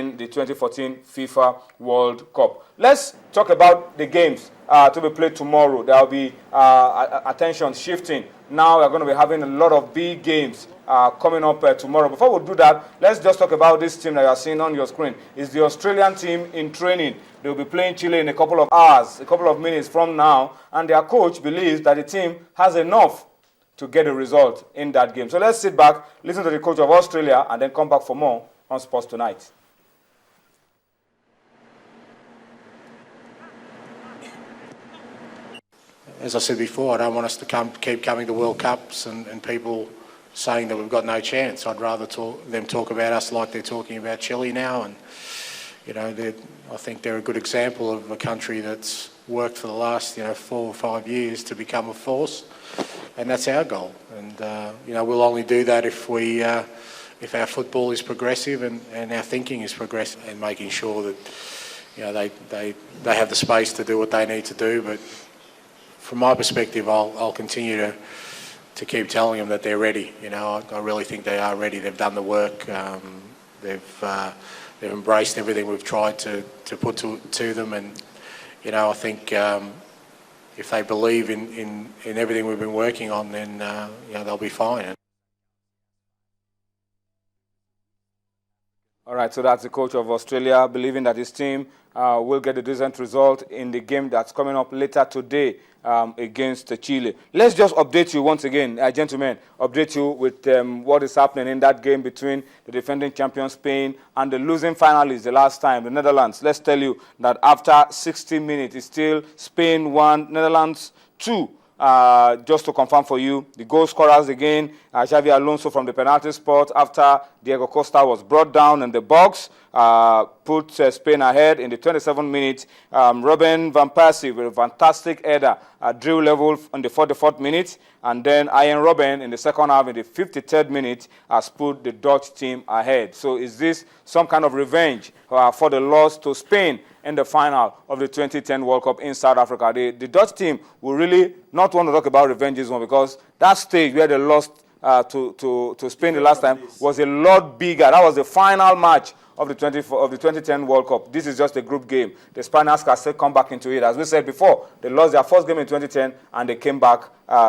in the 2014 FIFA World Cup. Let's talk about the games to be played tomorrow. There will be attention shifting. Now we're going to be having a lot of big games coming up tomorrow. Before we do that, let's just talk about this team that you are seeing on your screen. It's the Australian team in training. They'll be playing Chile in a couple of hours, a couple of minutes from now, and their coach believes that the team has enough to get a result in that game. So let's sit back, listen to the coach of Australia, and then come back for more on Sports Tonight. As I said before, I don't want us to keep coming to World Cups and people saying that we've got no chance. I'd rather them talk about us like they're talking about Chile now. And, you know, I think they're a good example of a country that's worked for the last, 4 or 5 years to become a force. And that's our goal. And, we'll only do that if our football is progressive and our thinking is progressive, and making sure that, they have the space to do what they need to do. But from my perspective, I'll continue to keep telling them that they're ready. I really think they are ready. They've done the work. They've embraced everything we've tried to put to them, and I think if they believe in everything we've been working on, then they'll be fine. All right, so that's the coach of Australia, believing that his team will get a decent result in the game that's coming up later today against Chile. Let's just update you once again, gentlemen, update you with what is happening in that game between the defending champion Spain and the losing finalists the last time, the Netherlands. Let's tell you that after 60 minutes, it's still Spain 1, Netherlands 2. Just to confirm for you, the goal scorers again, Xavi Alonso from the penalty spot after Diego Costa was brought down in the box, put Spain ahead in the 27th minute. Robin Van Persie with a fantastic header at drill level in the 44th minute, and then Ian Robben in the second half in the 53rd minute has put the Dutch team ahead. So is this some kind of revenge for the loss to Spain in the final of the 2010 World Cup in South Africa? The Dutch team will really not want to talk about revenge this one, because that stage where they lost to Spain the last time was a lot bigger. That was the final match of the 2010 World Cup. This is just a group game. The Spaniards can still come back into it. As we said before, they lost their first game in 2010 and they came back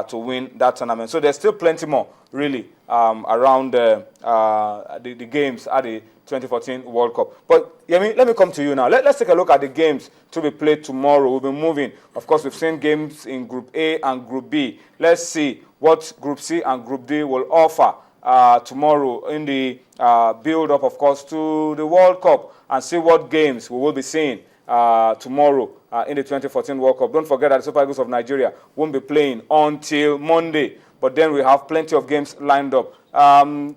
to win that tournament. So there's still plenty more, really, around the games at the 2014 World Cup. But Yemi, let me come to you now. Let's take a look at the games to be played tomorrow. We'll be moving. Of course, we've seen games in Group A and Group B. Let's see what Group C and Group D will offer tomorrow in the build-up, of course, to the World Cup, and see what games we will be seeing tomorrow in the 2014 World Cup. Don't forget that the Super Eagles of Nigeria won't be playing until Monday, but then we have plenty of games lined up.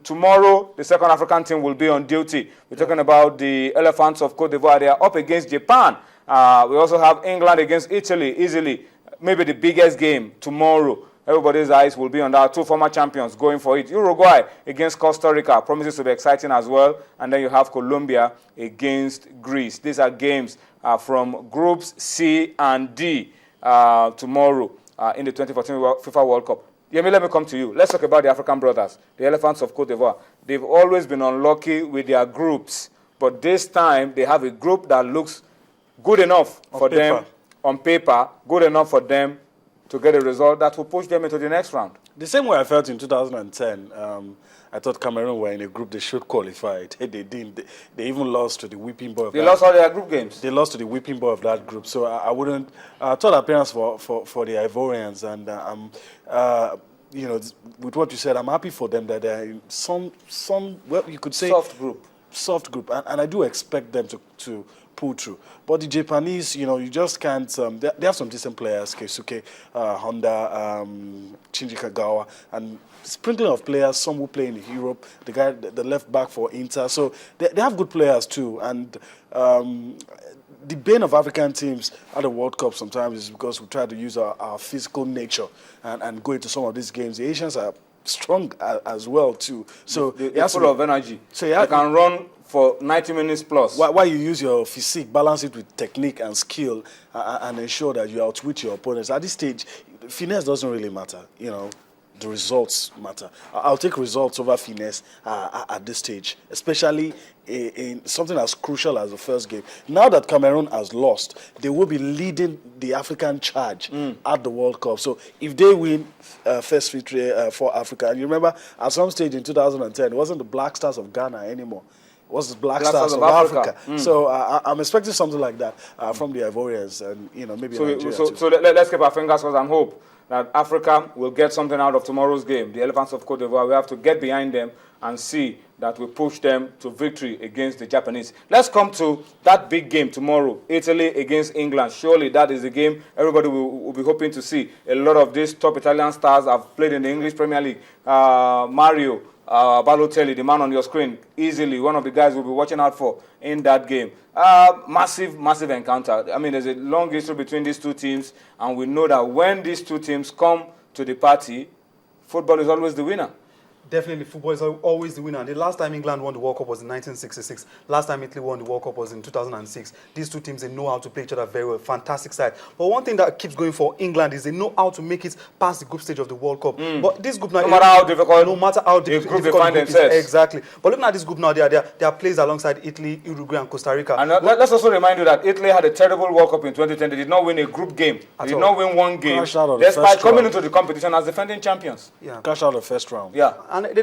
Tomorrow, the second African team will be on duty. We're talking about the Elephants of Cote d'Ivoire. They are up against Japan. We also have England against Italy, easily, maybe the biggest game tomorrow. Everybody's eyes will be on our two former champions going for it. Uruguay against Costa Rica promises to be exciting as well. And then you have Colombia against Greece. These are games from Groups C and D tomorrow in the 2014 FIFA World Cup. Yemi, let me come to you. Let's talk about the African brothers, the Elephants of Cote d'Ivoire. They've always been unlucky with their groups, but this time they have a group that looks good enough for them, on paper, good enough for them to get a result that will push them into the next round. The same way I felt in 2010. I thought Cameroon were in a group they should qualify. They didn't. They even lost to the whipping boy. They lost all their group games. They lost to the whipping boy of that group. So I wouldn't. Third appearance for the Ivorians, and with what you said, I'm happy for them that they're in some well, you could say soft group, and I do expect them to pull through. But the Japanese, you just can't. They have some decent players, Keisuke, Honda, Shinji Kagawa, and sprinkling of players. Some who play in Europe. The guy, the left back for Inter. So they have good players too. And the bane of African teams at the World Cup sometimes is because we try to use our physical nature and go into some of these games. The Asians are strong as well too. So they're full of energy. So they can run for 90 minutes plus. Why you use your physique, balance it with technique and skill, and ensure that you outwit your opponents. At this stage, finesse doesn't really matter, the results matter. I'll take results over finesse at this stage, especially in something as crucial as the first game. Now that Cameroon has lost, they will be leading the African charge at the World Cup. So if they win first victory for Africa, and you remember at some stage in 2010, it wasn't the Black Stars of Ghana anymore. It was the Black Stars of Africa. So I'm expecting something like that from the Ivorians, and maybe Nigeria too. So let's keep our fingers crossed and hope that Africa will get something out of tomorrow's game. The Elephants of Cote d'Ivoire, we have to get behind them and see that we push them to victory against the Japanese. Let's come to that big game tomorrow, Italy against England. Surely that is the game everybody will be hoping to see. A lot of these top Italian stars have played in the English Premier League. Mario Balotelli, the man on your screen, easily one of the guys we'll be watching out for in that game. Massive encounter. I mean, there's a long history between these two teams, and we know that when these two teams come to the party, football is always the winner. Definitely, football is always the winner. The last time England won the World Cup was in 1966. Last time Italy won the World Cup was in 2006. These two teams, they know how to play each other very well. Fantastic side. But one thing that keeps going for England is they know how to make it past the group stage of the World Cup. But this group now, no matter how difficult, difficult they find themselves. Exactly. But looking at this group now, there are players alongside Italy, Uruguay, and Costa Rica. And let's also remind you that Italy had a terrible World Cup in 2010. They did not win a group game. They did not win one game, despite coming into the competition as defending champions. Yeah. Cash out the first round. Yeah. And they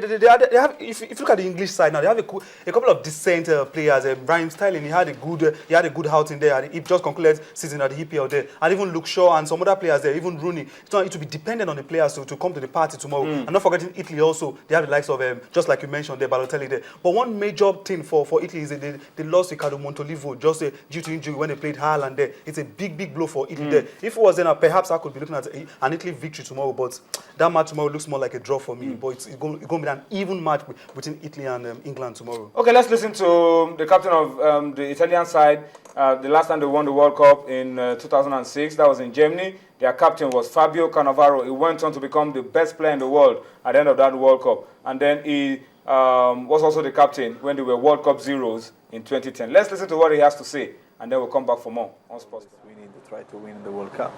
have, if you look at the English side now, they have a couple of decent players. Raheem Sterling, he had a good outing there. He just concluded season at the EPL there. And even Luke Shaw and some other players there, even Rooney. It's not, it will be dependent on the players to come to the party tomorrow. And not forgetting Italy also, they have the likes of, just like you mentioned there, Balotelli there. But one major thing for Italy is that they lost Riccardo Montolivo just due to injury when they played Haaland there. It's a big blow for Italy there. If it was then, perhaps I could be looking at an Italy victory tomorrow, but that match tomorrow looks more like a draw for me. But it's going to be an even match between Italy and England tomorrow. Okay, let's listen to the captain of the Italian side. The last time they won the World Cup in 2006, that was in Germany. Their captain was Fabio Cannavaro. He went on to become the best player in the world at the end of that World Cup. And then he was also the captain when they were World Cup zeros in 2010. Let's listen to what he has to say, and then we'll come back for more on Sports. We need to try to win the World Cup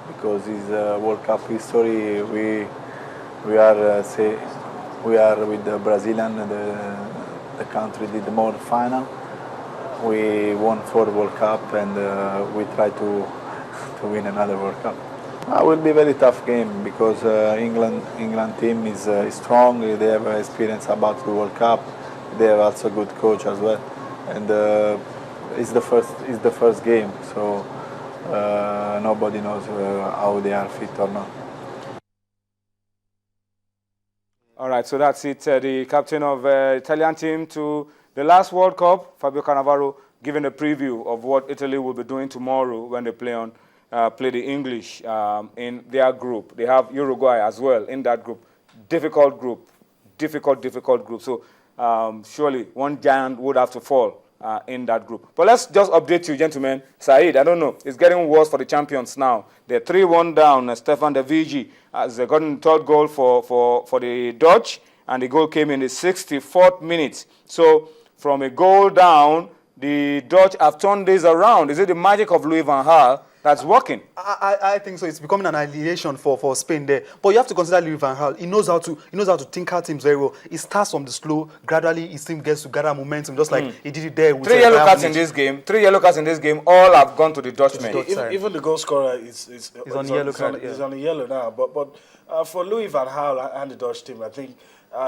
because it's World Cup history. We are with the Brazilian, the country did more final. We won 4 World Cup and we try to win another World Cup. It will be a very tough game because England team is strong. They have experience about the World Cup. They have also a good coach as well, and it's the first game, so nobody knows how they are fit or not. All right, so that's it. The captain of Italian team to the last World Cup, Fabio Cannavaro, giving a preview of what Italy will be doing tomorrow when they play the English in their group. They have Uruguay as well in that group. Difficult group. So surely one giant would have to fall in that group. But let's just update you, gentlemen. Saeed, I don't know. It's getting worse for the champions now. They're 3-1 down. Stefan De Vrij has gotten the third goal for the Dutch, and the goal came in the 64th minute. So from a goal down, the Dutch have turned this around. Is it the magic of Louis van Gaal that's working? I think so. It's becoming an alienation for Spain there. But you have to consider Louis van Gaal. He knows how to tinker teams very well. He starts from the slow. Gradually, his team gets to gather momentum, just like he did it there with 3 yellow cards in this game. 3 yellow cards in this game. All have gone to the Dutchmen. Even the goal scorer is on yellow card. He's on a yellow now. But for Louis van Gaal and the Dutch team, I think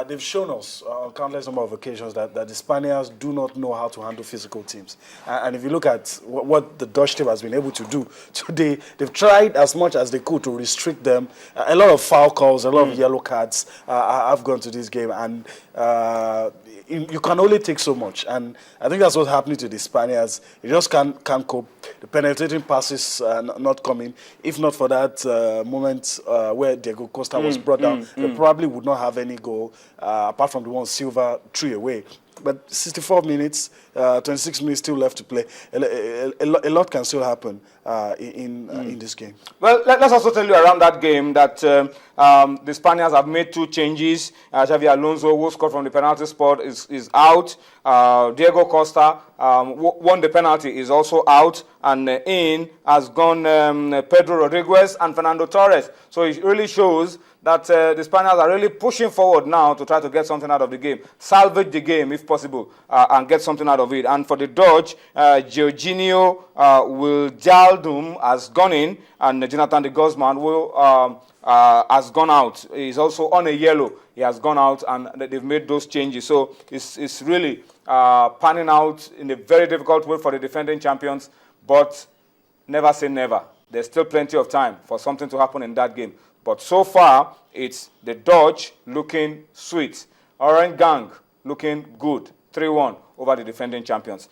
they've shown us on countless number of occasions that the Spaniards do not know how to handle physical teams. And if you look at what the Dutch team has been able to do today, they've tried as much as they could to restrict them. A lot of foul calls, a lot of yellow cards have gone to this game. And you can only take so much. And I think that's what's happening to the Spaniards. You just can't cope. The penetrating passes not coming. If not for that moment where Diego Costa was brought down, they probably would not have any goal, apart from the one Silva threw away. But 64 minutes, 26 minutes still left to play. A lot can still happen in this game. Well, let's also tell you around that game that the Spaniards have made 2 changes. Xavi Alonso, who scored from the penalty spot, is out. Diego Costa won the penalty, is also out. And in has gone Pedro Rodriguez and Fernando Torres. So it really shows that the Spaniards are really pushing forward now to try to get something out of the game, salvage the game if possible, and get something out of it. And for the Dutch, Jorginho Wijnaldum has gone in, and Jonathan de Guzman has gone out. He's also on a yellow. He has gone out, and they've made those changes. So it's really panning out in a very difficult way for the defending champions, but never say never. There's still plenty of time for something to happen in that game. But so far, it's the Dutch looking sweet. Orange Gang looking good. 3-1 over the defending champions.